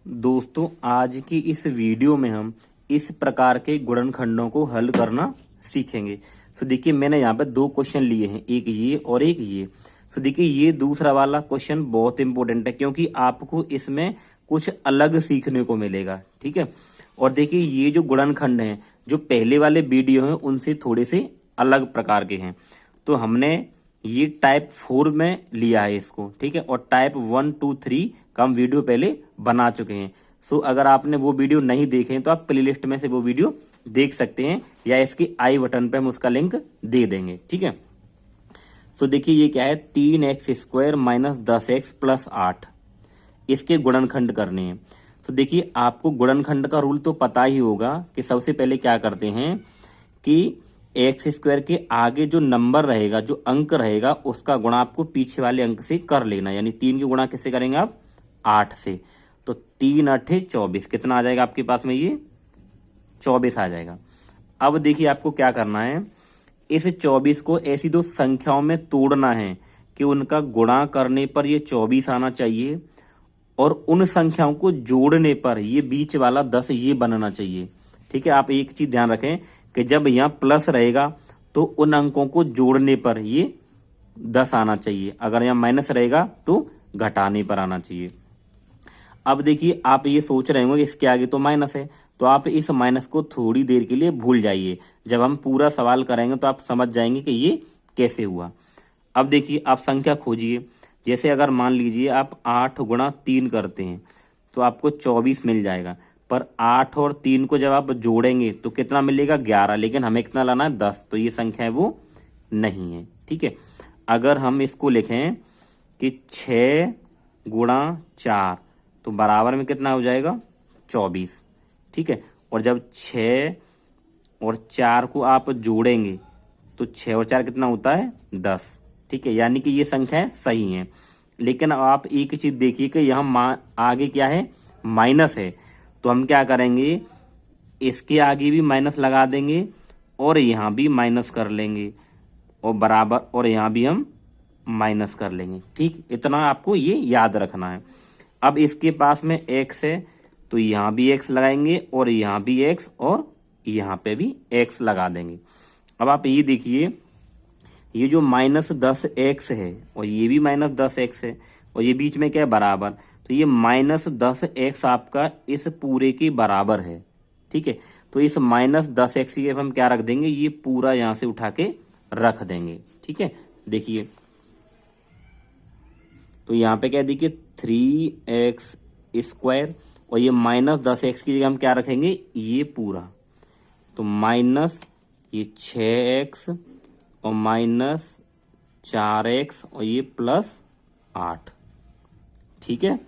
दोस्तों आज की इस वीडियो में हम इस प्रकार के गुणनखंडों को हल करना सीखेंगे। सो देखिए मैंने यहाँ पे दो क्वेश्चन लिए हैं, एक ये और एक ये। सो देखिए ये दूसरा वाला क्वेश्चन बहुत इंपॉर्टेंट है क्योंकि आपको इसमें कुछ अलग सीखने को मिलेगा। ठीक है, और देखिए ये जो गुणनखंड हैं जो पहले वाले वीडियो हैं उनसे थोड़े से अलग प्रकार के हैं। तो हमने ये टाइप 4 में लिया है इसको। ठीक है, और टाइप 1, 2, 3 का हम वीडियो पहले बना चुके हैं। सो अगर आपने वो वीडियो नहीं देखे तो आप प्लेलिस्ट में से वो वीडियो देख सकते हैं या इसके आई बटन पे हम उसका लिंक दे देंगे। ठीक है, सो देखिए ये क्या है, 3x² माइनस 10x प्लस 8 इसके गुणनखंड करने हैं। तो देखिए आपको गुणनखंड का रूल तो पता ही होगा कि सबसे पहले क्या करते हैं कि x² के आगे जो नंबर रहेगा, जो अंक रहेगा, उसका गुणा आपको पीछे वाले अंक से कर लेना। यानी 3 की गुणा किससे करेंगे आप? 8 से। तो 3 8 24 कितना आ जाएगा आपके पास में? ये 24 आ जाएगा। अब देखिए आपको क्या करना है, इस 24 को ऐसी दो संख्याओं में तोड़ना है कि उनका गुणा करने पर ये 24 आना चाहिए और उन संख्याओं को जोड़ने पर ये बीच वाला 10 ये बनना चाहिए। ठीक है, आप एक चीज ध्यान रखें कि जब यहाँ प्लस रहेगा तो उन अंकों को जोड़ने पर ये 10 आना चाहिए, अगर यहाँ माइनस रहेगा तो घटाने पर आना चाहिए। अब देखिए आप ये सोच रहे होंगे इसके आगे तो माइनस है, तो आप इस माइनस को थोड़ी देर के लिए भूल जाइए। जब हम पूरा सवाल करेंगे तो आप समझ जाएंगे कि ये कैसे हुआ। अब देखिए आप संख्या खोजिए। जैसे अगर मान लीजिए आप 8 गुणा 3 करते हैं तो आपको 24 मिल जाएगा, पर 8 और 3 को जब आप जोड़ेंगे तो कितना मिलेगा? 11। लेकिन हमें कितना लाना है? 10। तो ये संख्या है वो नहीं है। ठीक है, अगर हम इसको लिखें कि 6 गुणा 4 तो बराबर में कितना हो जाएगा? 24। ठीक है, और जब 6 और 4 को आप जोड़ेंगे तो 6 और 4 कितना होता है? 10। ठीक है, यानी कि ये संख्याएं सही हैं। लेकिन अब आप एक चीज देखिए कि यहाँ आगे क्या है? माइनस है। तो हम क्या करेंगे, इसके आगे भी माइनस लगा देंगे और यहाँ भी माइनस कर लेंगे और बराबर, और यहाँ भी हम माइनस कर लेंगे। ठीक, इतना आपको ये याद रखना है। अब इसके पास में x है तो यहाँ भी x लगाएंगे और यहाँ भी x और यहाँ पे भी x लगा देंगे। अब आप ये देखिए, ये जो -10x है और ये भी -10x है और ये बीच में क्या है? बराबर। तो ये -10x आपका इस पूरे के बराबर है। ठीक है, तो इस -10x की हम क्या रख देंगे? ये पूरा यहाँ से उठा के रख देंगे। ठीक है, देखिए तो यहाँ पे क्या देखिए 3x² और ये -10x की जगह हम क्या रखेंगे? ये पूरा। तो माइनस ये 6x और -4x और ये +8। ठीक है,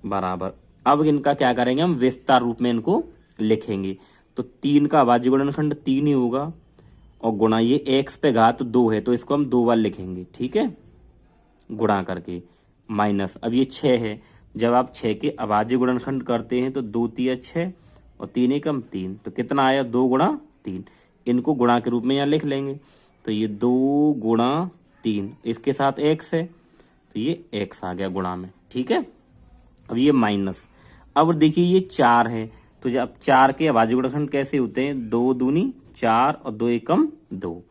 बराबर। अब इनका क्या करेंगे? हम विस्तार रूप में इनको लिखेंगे। तो 3 का अभाज्य गुणनखंड 3 ही होगा और गुणा ये x पे घात 2 है तो इसको हम 2 बार लिखेंगे। ठीक है, गुणा करके माइनस। अब ये 6 है, जब आप 6 के अभाज्य गुणनखंड करते हैं तो 2 तिया 6 और 3 एकम 3, तो कितना आया? 2 गुणा 3। इनको गुणा के रूप में यहाँ लिख लेंगे। तो ये 2 गुणा 3, इसके साथ x है तो ये x आ गया गुणा में। ठीक है, अब ये माइनस। अब देखिए ये 4 है, तो जब 4 के अभाज्य गुणनखंड कैसे होते हैं? 2 दूनी 4 और 2 एकम 2,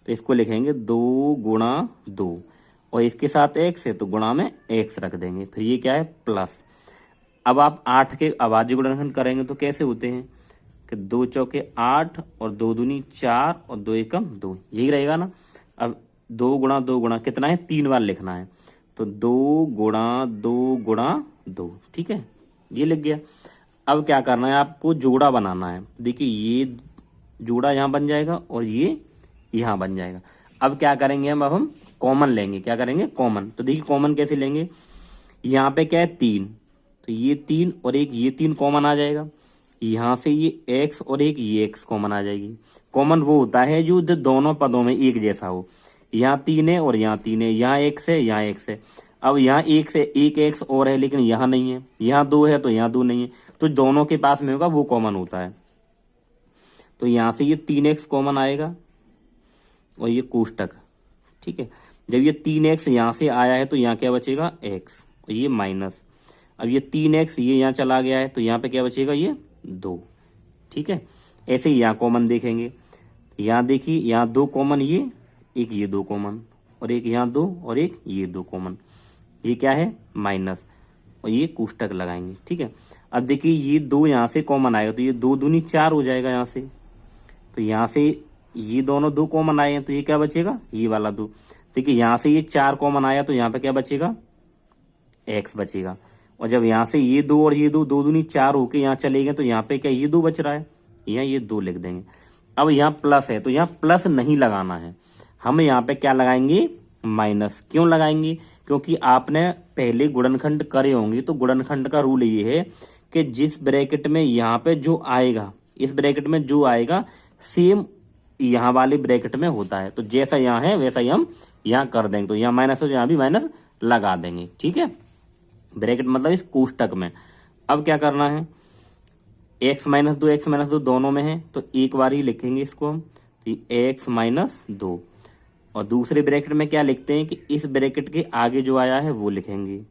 तो इसको लिखेंगे 2 गुणा 2 और इसके साथ x है तो गुणा में x रख देंगे। फिर ये क्या है? प्लस। अब आप 8 के अभाज्य गुणनखंड करेंगे तो कैसे होते हैं कि 2 चौके 8 और 2 दूनी 4 और 2 एकम 2, यही रहेगा ना। अब 2 गुणा 2 गुणा कितना है? 3 बार लिखना है। तो 2 गुणा 2 गुणा 2। ठीक है, ये लिख गया। अब क्या करना है? आपको जोड़ा बनाना है। देखिए ये जोड़ा यहाँ बन जाएगा और ये यहाँ बन जाएगा। अब क्या करेंगे हम? अब हम कॉमन लेंगे। क्या करेंगे? कॉमन। तो देखिए कॉमन कैसे लेंगे? यहाँ पे क्या है? 3, तो ये 3 और एक ये 3 कॉमन आ जाएगा। यहाँ से ये x और एक ये x कॉमन आ जाएगी। कॉमन वो होता है जो दोनों पदों में एक जैसा हो। यहाँ 3 है और यहाँ 3 है, यहाँ x है, यहाँ x है। अब यहाँ एक से एक x और है लेकिन यहाँ नहीं है, यहाँ 2 है तो यहाँ 2 नहीं है, तो दोनों के पास में होगा वो कॉमन होता है। तो यहाँ से ये 3x कॉमन आएगा और ये कोष्टक। ठीक है, जब ये 3x यहाँ से आया है तो यहाँ क्या बचेगा? x और ये माइनस। अब ये 3x ये यहाँ चला गया है तो यहाँ पे क्या बचेगा, ये 2। ठीक है, ऐसे ही यहाँ कॉमन देखेंगे, यहाँ देखिए यहाँ 2 कॉमन, ये एक, ये 2 कॉमन, और एक यहाँ 2 और एक ये 2 कॉमन, ये क्या है माइनस, और ये कोष्टक लगाएंगे। ठीक है, अब देखिए ये 2 यहाँ से कॉमन आएगा तो ये 2 दूनी 4 हो जाएगा यहाँ से, तो यहाँ से ये दोनों 2 कॉमन आए हैं तो ये क्या बचेगा, ये वाला 2। देखिए यहाँ से ये 4 कॉमन आया तो यहाँ पे क्या बचेगा, x बचेगा, और जब यहाँ से ये 2 और ये 2, 2 दूनी 4 होके यहाँ चले गए तो यहाँ पे क्या ये 2 बच रहा है, यहाँ ये 2 लिख देंगे। अब यहाँ प्लस है तो यहाँ प्लस नहीं लगाना है, हम यहाँ पे क्या लगाएंगे, माइनस। क्यों लगाएंगे, क्योंकि आपने पहले गुणनखंड करे होंगे तो गुणनखंड का रूल ये है कि जिस ब्रैकेट में यहाँ पे जो आएगा, इस ब्रैकेट में जो आएगा सेम यहाँ वाले ब्रैकेट में होता है, तो जैसा यहाँ है वैसा ही हम यहाँ कर देंगे, तो यहाँ माइनस है तो यहाँ भी माइनस लगा देंगे। ठीक है, ब्रैकेट मतलब इस कोष्टक में। अब क्या करना है, x माइनस 2 x माइनस 2 दोनों में है तो एक बार ही लिखेंगे इसको हम, तो x माइनस 2, और दूसरे ब्रैकेट में क्या लिखते हैं कि इस ब्रैकेट के आगे जो आया है वो लिखेंगे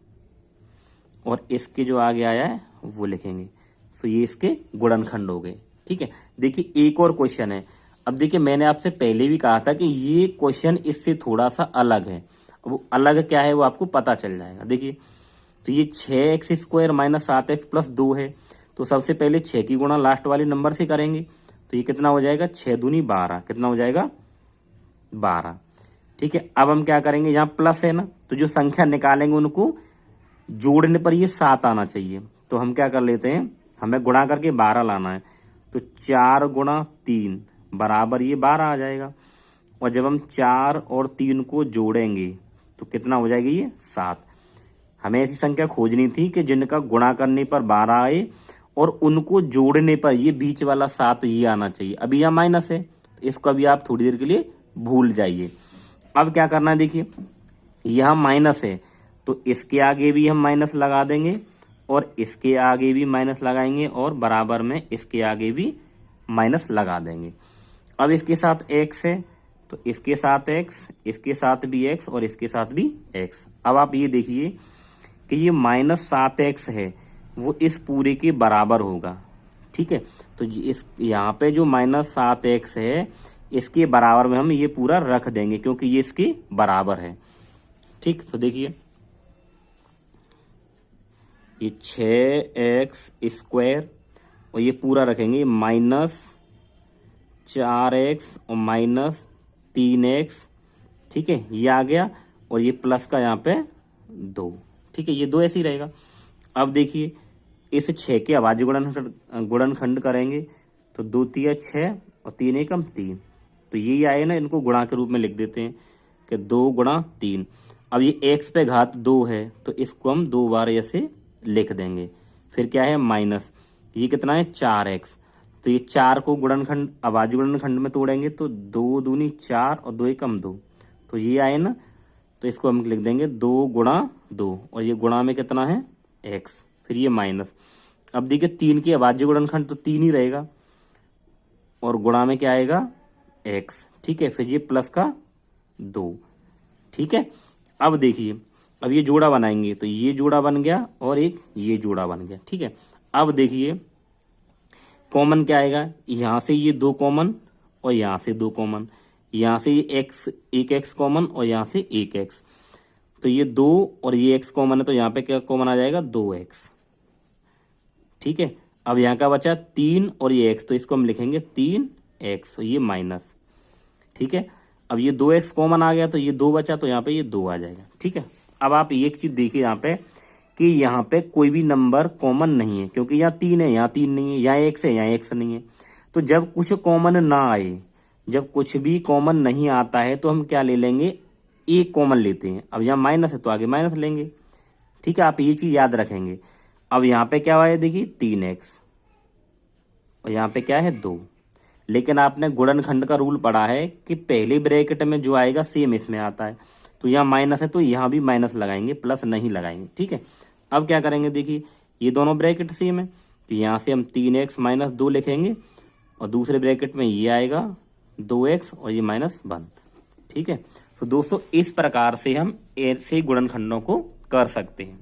और इसके जो आगे आया है वो लिखेंगे, तो ये इसके गुणनखंड हो गए। ठीक है, देखिए एक और क्वेश्चन है। अब देखिए मैंने आपसे पहले भी कहा था कि ये क्वेश्चन इससे थोड़ा सा अलग है, वो अलग क्या है वो आपको पता चल जाएगा। देखिए तो ये 6x² माइनस 7x प्लस 2 है, तो सबसे पहले 6 की गुणा लास्ट वाले नंबर से करेंगे तो ये कितना हो जाएगा, 6 दूनी 12, कितना हो जाएगा 12। ठीक है, अब हम क्या करेंगे, यहाँ प्लस है ना तो जो संख्या निकालेंगे उनको जोड़ने पर ये 7 आना चाहिए, तो हम क्या कर लेते हैं, हमें गुणा करके 12 लाना है, तो 4 गुणा 3 बराबर ये 12 आ जाएगा, और जब हम 4 और 3 को जोड़ेंगे तो कितना हो जाएगी, ये 7। हमें ऐसी संख्या खोजनी थी कि जिनका गुणा करने पर 12 आए और उनको जोड़ने पर ये बीच वाला 7 ये आना चाहिए। अभी यहाँ माइनस है तो इसको अभी आप थोड़ी देर के लिए भूल जाइए। अब क्या करना है, देखिए यहाँ माइनस है तो इसके आगे भी हम माइनस लगा देंगे और इसके आगे भी माइनस लगाएंगे और बराबर में इसके आगे भी माइनस लगा देंगे। अब इसके साथ x है तो इसके साथ x, इसके साथ भी x और इसके साथ भी x। अब आप ये देखिए कि ये माइनस 7x है वो इस पूरे के बराबर होगा। ठीक है, तो इस यहाँ पे जो माइनस 7x है इसके बराबर में हम ये पूरा रख देंगे क्योंकि ये इसके बराबर है। ठीक, तो देखिए ये 6x² और ये पूरा रखेंगे माइनस 4x और माइनस 3x। ठीक है, ये आ गया और ये प्लस का यहाँ पे 2। ठीक है, ये 2 ऐसे ही रहेगा। अब देखिए इस 6 के अभाज्य गुणनखंड करेंगे तो 2 तिया 6 और 3 एकम 3, तो यही आए ना, इनको गुणा के रूप में लिख देते हैं कि 2 गुणा 3। अब ये x पे घात 2 है तो इसको हम 2 बार ऐसे लिख देंगे। फिर क्या है माइनस, ये कितना है 4x, तो ये 4 को गुणनखंड अभाज्य गुणनखंड में तोड़ेंगे तो 2 दूनी 4 और 2 एकम 2, तो ये आए ना, तो इसको हम लिख देंगे 2 गुणा 2 और ये गुणा में कितना है x, फिर ये माइनस। अब देखिए 3 की अभाज्य गुणनखंड तो 3 ही रहेगा और गुणा में क्या आएगा x। ठीक है, फिर ये प्लस का 2। ठीक है, अब देखिए अब ये जोड़ा बनाएंगे तो ये जोड़ा बन गया और एक ये जोड़ा बन गया। ठीक है, अब देखिए कॉमन क्या आएगा, यहाँ से ये 2 कॉमन और यहाँ से 2 कॉमन, यहाँ से ये x, एक x कॉमन और यहाँ से एक x, तो ये 2 और ये x कॉमन है तो यहाँ पे क्या कॉमन आ जाएगा 2x। ठीक है, अब यहाँ का बचा 3 और ये x, तो इसको हम लिखेंगे 3x और ये माइनस। ठीक है, अब ये 2x कॉमन आ गया तो ये 2 बचा तो यहाँ पे ये 2 आ जाएगा। ठीक है, अब आप एक चीज देखिए यहाँ पे कि यहाँ पे कोई भी नंबर कॉमन नहीं है क्योंकि यहाँ 3 है, यहाँ 3 नहीं है, यहाँ x है, यहाँ x नहीं है। तो जब कुछ कॉमन ना आए, जब कुछ भी कॉमन नहीं आता है तो हम क्या ले लेंगे, एक कॉमन लेते हैं। अब यहाँ माइनस है तो आगे माइनस लेंगे। ठीक है, आप ये चीज याद रखेंगे। अब यहाँ पे क्या आया देखिए 3x और यहाँ पे क्या है 2, लेकिन आपने गुणनखंड का रूल पढ़ा है कि पहले ब्रैकेट में जो आएगा सेम इसमें आता है, तो यहाँ माइनस है तो यहाँ भी माइनस लगाएंगे, प्लस नहीं लगाएंगे। ठीक है, अब क्या करेंगे, देखिए ये दोनों ब्रैकेट सेम है तो यहाँ से हम 3x माइनस 2 लिखेंगे और दूसरे ब्रैकेट में ये आएगा 2x और ये माइनस 1। ठीक है, तो दोस्तों इस प्रकार से हम ऐसे गुणनखंडों को कर सकते हैं।